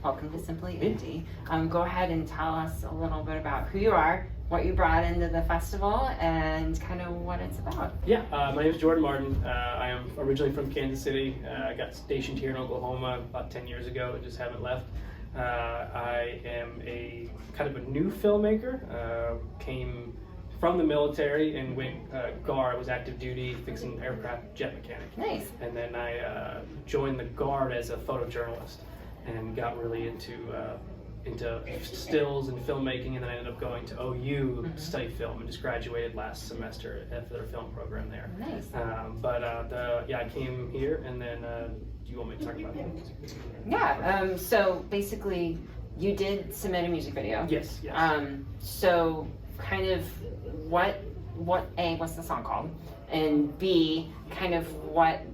welcome to Simply Indie. Go ahead and tell us a little bit about who you are, what you brought into the festival, and kind of what it's about. Yeah, my name is Jordan Martin. I am originally from Kansas City. I got stationed here in Oklahoma about 10 years ago and just haven't left. I am a kind of a new filmmaker. Came from the military and went Guard, was active duty, fixing aircraft jet mechanic. Nice. And then I joined the Guard as a photojournalist and got really into stills and filmmaking, and then I ended up going to OU to study film and just graduated last semester at their film program there. Nice. I came here, and then do you want me to talk about that? Yeah, so basically you did submit a music video. Yes. So kind of what's the song called? And B, kind of what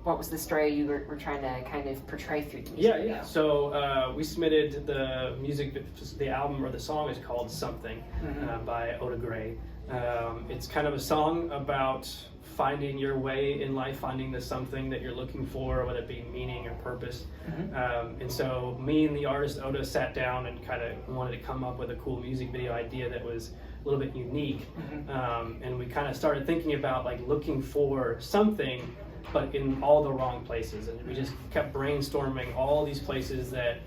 was the story you were trying to kind of portray through the music video? So we submitted the music, the album or the song is called Something by Oda Gray. It's kind of a song about finding your way in life, finding the something that you're looking for, whether it be meaning or purpose. And so me and the artist Oda sat down and kind of wanted to come up with a cool music video idea that was a little bit unique. And we kind of started thinking about like looking for something, but in all the wrong places. And we just kept brainstorming all these places that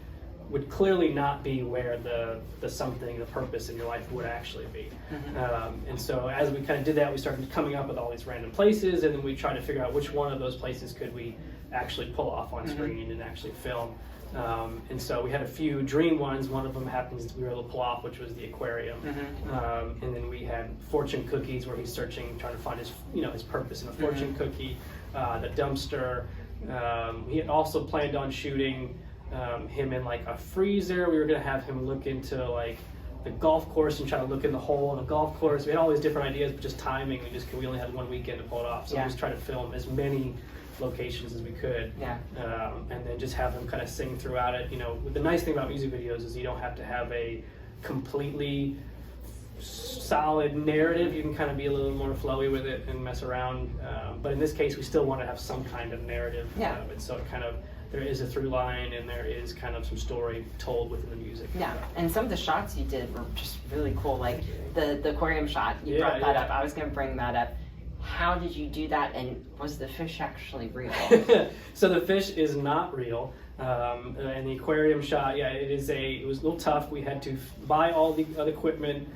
would clearly not be where the something, the purpose in your life would actually be. And so as we kind of did that, we started coming up with all these random places, and then we tried to figure out which one of those places could we actually pull off on screen and actually film. And so we had a few dream ones. One of them happens we were able to pull off, which was the aquarium. And then we had fortune cookies, where he's searching, trying to find his purpose in a fortune cookie. The dumpster. We had also planned on shooting him in like a freezer. We were going to have him look into like the golf course and try to look in the hole in the golf course. We had all these different ideas, but just timing, we only had one weekend to pull it off. So we just tried to film as many locations as we could, and then just have him kind of sing throughout it. The nice thing about music videos is you don't have to have a completely solid narrative. You can kind of be a little more flowy with it and mess around, but in this case we still want to have some kind of narrative, and so it kind of, there is a through line and there is kind of some story told within the music. And some of the shots you did were just really cool, like the aquarium shot, you brought that up. I was going to bring that up. How did you do that, and was the fish actually real? So the fish is not real, and the aquarium shot, it was a little tough. We had to buy all the other equipment,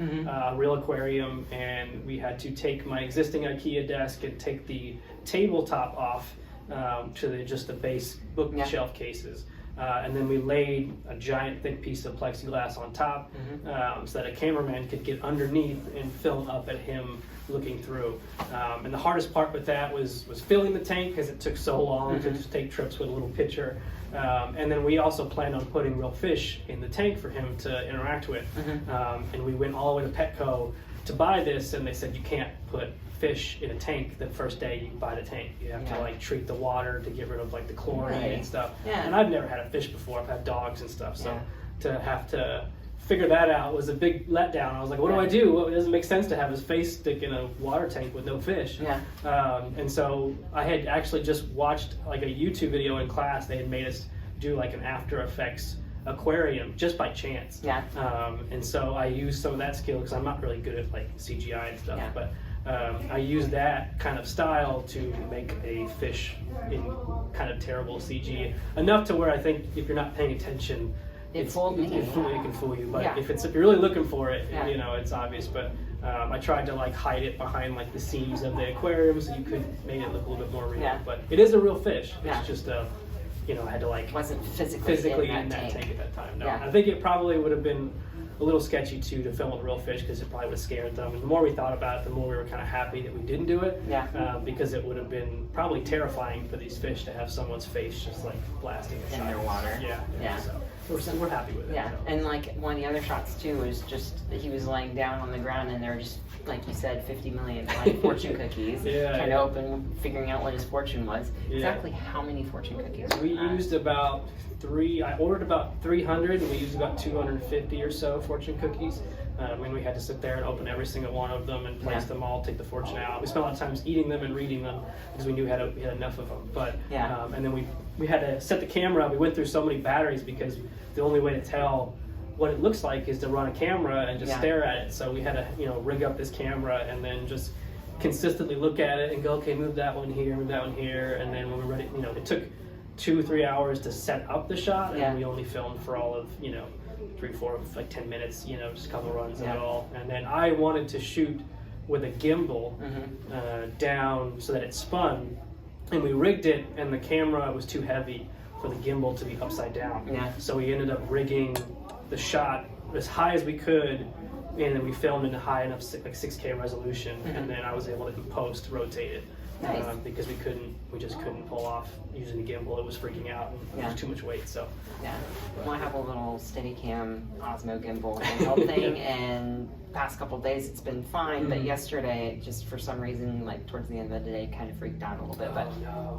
real aquarium, and we had to take my existing IKEA desk and take the tabletop off to just the base bookshelf cases. And then we laid a giant thick piece of plexiglass on top, so that a cameraman could get underneath and film up at him looking through. And the hardest part with that was filling the tank, because it took so long to just take trips with a little pitcher. And then we also planned on putting real fish in the tank for him to interact with. And we went all the way to Petco to buy this, and they said you can't put fish in a tank the first day you buy the tank. You have to like treat the water to get rid of like the chlorine and stuff. And I've never had a fish before. I've had dogs and stuff, so to have to figure that out was a big letdown. I was like, what do I do? Well, it doesn't make sense to have his face stick in a water tank with no fish. And so I had actually just watched like a YouTube video in class. They had made us do like an After Effects aquarium just by chance. And so I used some of that skill, because I'm not really good at like CGI and stuff, but I used that kind of style to make a fish in kind of terrible CG, enough to where I think if you're not paying attention, it can fool you. But if you're really looking for it, it's obvious. But I tried to like hide it behind like the seams of the aquarium, so you could make it look a little bit more real. But it is a real fish. It's just I had to like wasn't physically in that tank at that time. No, Yeah. I think it probably would have been a little sketchy too to film with real fish, because it probably would have scared them. And the more we thought about it, the more we were kind of happy that we didn't do it. Because it would have been probably terrifying for these fish to have someone's face just like blasting inside in their water. So we're happy with it. Yeah, and like one of the other shots too was just he was laying down on the ground, and there were just, like you said, 50 million like fortune cookies. Trying to open, figuring out what his fortune was. Exactly how many fortune cookies? We used about I ordered about 300, and we used about 250 or so fortune cookies. When we had to sit there and open every single one of them and place them all, take the fortune out. We spent a lot of times eating them and reading them, because we knew we had enough of them. But and then we we had to set the camera up. We went through so many batteries because the only way to tell what it looks like is to run a camera and just stare at it. So we had to, you know, rig up this camera and then just consistently look at it and go, okay, move that one here, move that one here. And then when we were ready, you know, it took 2-3 hours to set up the shot, and we only filmed for all of, you know, 3-4, like 10 minutes, you know, just a couple runs and all. And then I wanted to shoot with a gimbal down so that it spun, and we rigged it, and the camera was too heavy for the gimbal to be upside down. So we ended up rigging the shot as high as we could, and then we filmed in a high enough, like 6K resolution, and then I was able to in post rotate it. Because we just couldn't pull off using the gimbal. It was freaking out, and it was too much weight. So well, I have a little Steadicam Osmo gimbal handheld thing, and past couple of days it's been fine, but yesterday just for some reason, like towards the end of the day, kind of freaked out a little bit. But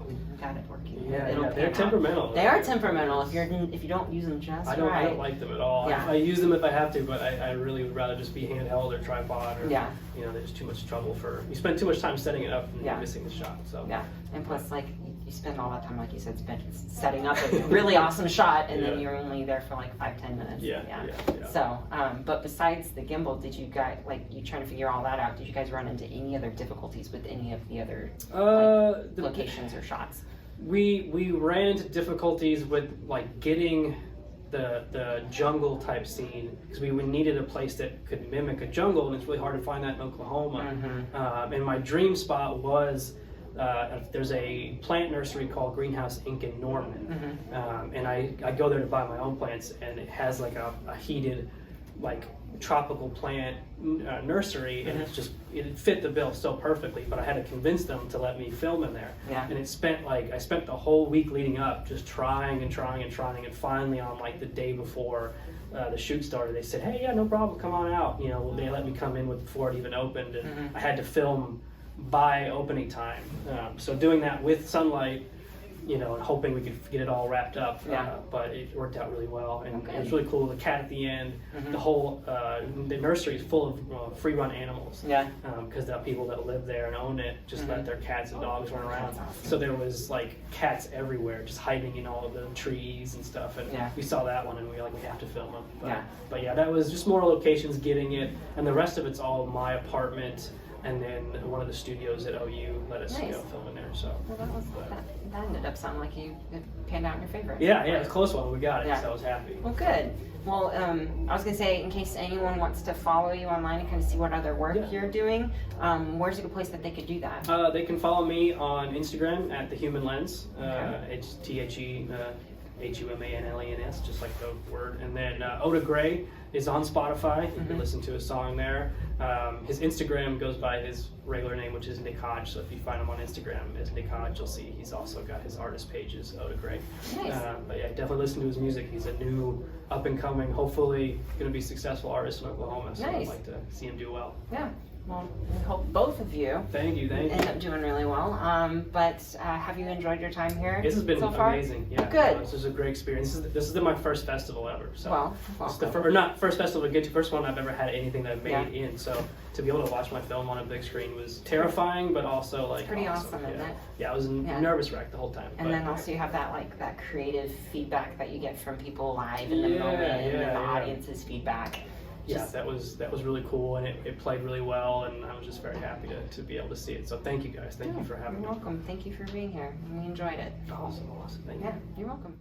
we got it working. They're temperamental. They are temperamental if you don't use them just I don't like them at all. I use them if I have to, but I really would rather just be handheld or tripod, or you know, there's too much trouble for, you spend too much time setting it up and you're missing the shot. So and plus, like, you spend all that time, like you said, setting up a really awesome shot, and then you're only there for like 5-10 minutes. So but besides the gimbal, did you guys, like, you trying to figure all that out, did you guys run into any other difficulties with any of the other locations or shots? We ran into difficulties with, like, getting the jungle type scene, because we needed a place that could mimic a jungle, and it's really hard to find that in Oklahoma. And my dream spot was there's a plant nursery called Greenhouse Inc. in Norman, and I go there to buy my own plants, and it has like a heated, like, tropical plant nursery, and it fit the bill so perfectly. But I had to convince them to let me film in there, and I spent the whole week leading up just trying, and finally on like the day before the shoot started, they said, hey, yeah, no problem, come on out. You know, they let me come in before it even opened, and I had to film by opening time. So doing that with sunlight, you know, and hoping we could get it all wrapped up. But it worked out really well, and it was really cool. The cat at the end, the whole the nursery is full of free run animals. Because the people that live there and own it just let their cats and dogs run around. So there was like cats everywhere, just hiding in all of the trees and stuff. And we saw that one, and we were like, we have to film them. But yeah, that was just more locations getting it, and the rest of it's all my apartment. And then one of the studios at OU let us film in there. So that ended up sounding like it panned out in your favor. Yeah, it was a close one. We got it, so I was happy. Well, good. Well, I was gonna say, in case anyone wants to follow you online and kind of see what other work you're doing, where's a good place that they could do that? They can follow me on Instagram at The Human Lens. It's TheHumanLens, just like the word. And then Oda Gray is on Spotify. You can listen to his song there. His Instagram goes by his regular name, which is Nick Hodge. So if you find him on Instagram as Nick Hodge, you'll see he's also got his artist pages, Oda Gray. But yeah, definitely listen to his music. He's a new, up and coming, hopefully going to be successful artist in Oklahoma. So I'd like to see him do well. Well, we hope both of you end up doing really well. But have you enjoyed your time here? This has been so far? Amazing. Yeah, good. This is a great experience. This is my first festival ever. So well, it's the not first festival I get to, first one I've ever had anything that I've made in. So to be able to watch my film on a big screen was terrifying, but also like it's pretty awesome, isn't it? Yeah, I was nervous wreck the whole time. And then also you have that creative feedback that you get from people live in the moment, and the audience's feedback. That was really cool, and it played really well, and I was just very happy to be able to see it. So thank you guys. Thank you for having me. You're welcome. Thank you for being here. We enjoyed it. Awesome. Thank you. You're welcome.